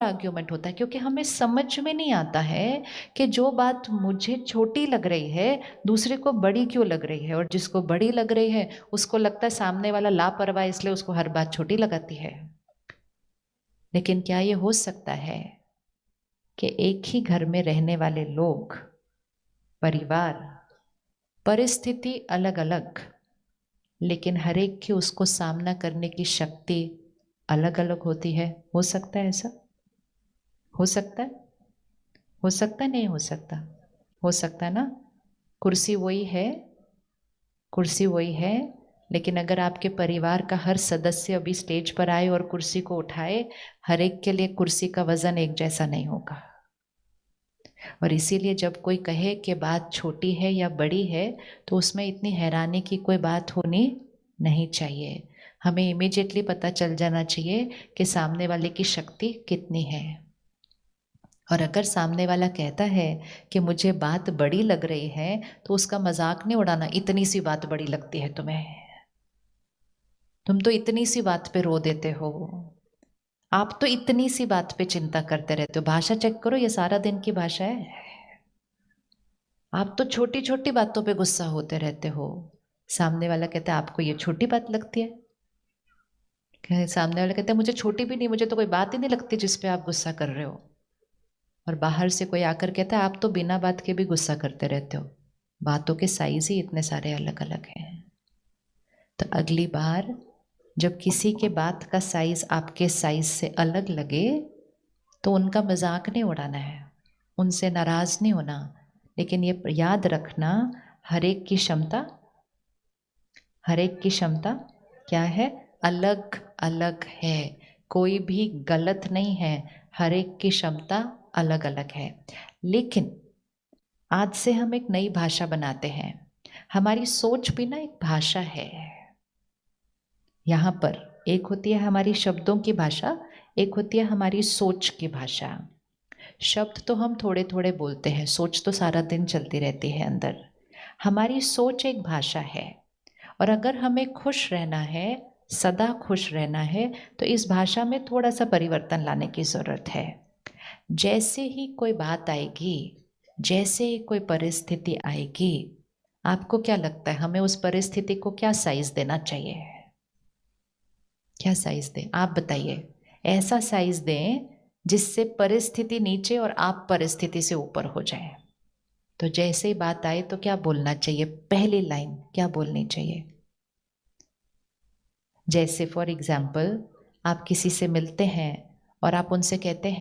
Argument होता है, क्योंकि हमें समझ में नहीं आता है कि जो बात मुझे छोटी लग रही है दूसरे को बड़ी क्यों लग रही है, और जिसको बड़ी लग रही है उसको लगता है सामने वाला लापरवाह, इसलिए उसको हर बात छोटी लगाती है। लेकिन क्या ये हो सकता है कि एक ही घर में रहने वाले लोग, परिवार, परिस्थिति अलग अलग, लेकिन हर एक की उसको सामना करने की शक्ति अलग अलग होती है? हो सकता है ऐसा? हो सकता है? हो सकता है? नहीं हो सकता? हो सकता है ना? कुर्सी वही है, कुर्सी वही है, लेकिन अगर आपके परिवार का हर सदस्य अभी स्टेज पर आए और कुर्सी को उठाए, हर एक के लिए कुर्सी का वजन एक जैसा नहीं होगा। और इसीलिए जब कोई कहे कि बात छोटी है या बड़ी है, तो उसमें इतनी हैरानी की कोई बात होनी नहीं चाहिए। हमें इमीडिएटली पता चल जाना चाहिए कि सामने वाले की शक्ति कितनी है। और अगर सामने वाला कहता है कि मुझे बात बड़ी लग रही है, तो उसका मजाक नहीं उड़ाना, इतनी सी बात बड़ी लगती है तुम्हें, तुम तो इतनी सी बात पे रो देते हो, आप तो इतनी सी बात पे चिंता करते रहते हो। भाषा चेक करो, ये सारा दिन की भाषा है। आप तो छोटी छोटी बातों पे गुस्सा होते रहते हो। सामने वाला कहता है आपको ये छोटी बात लगती है? सामने वाला कहता है मुझे छोटी भी नहीं, मुझे तो कोई बात ही नहीं लगती जिस पे आप गुस्सा कर रहे हो। और बाहर से कोई आकर कहता है आप तो बिना बात के भी गुस्सा करते रहते हो। बातों के साइज ही इतने सारे अलग अलग हैं। तो अगली बार जब किसी के बात का साइज आपके साइज से अलग लगे, तो उनका मजाक नहीं उड़ाना है, उनसे नाराज नहीं होना, लेकिन ये याद रखना, हर एक की क्षमता, हर एक की क्षमता क्या है? अलग अलग है। कोई भी गलत नहीं है, हर एक की क्षमता अलग अलग है। लेकिन आज से हम एक नई भाषा बनाते हैं। हमारी सोच भी ना एक भाषा है। यहाँ पर एक होती है हमारी शब्दों की भाषा, एक होती है हमारी सोच की भाषा। शब्द तो हम थोड़े थोड़े बोलते हैं, सोच तो सारा दिन चलती रहती है अंदर। हमारी सोच एक भाषा है, और अगर हमें खुश रहना है, सदा खुश रहना है, तो इस भाषा में थोड़ा सा परिवर्तन लाने की ज़रूरत है। जैसे ही कोई बात आएगी, जैसे ही कोई परिस्थिति आएगी, आपको क्या लगता है हमें उस परिस्थिति को क्या साइज देना चाहिए? क्या साइज दें? आप बताइए। ऐसा साइज दें जिससे परिस्थिति नीचे और आप परिस्थिति से ऊपर हो जाए। तो जैसे ही बात आए तो क्या बोलना चाहिए? पहली लाइन क्या बोलनी चाहिए? जैसे फॉर एग्जाम्पल आप किसी से मिलते हैं और आप उनसे कहते हैं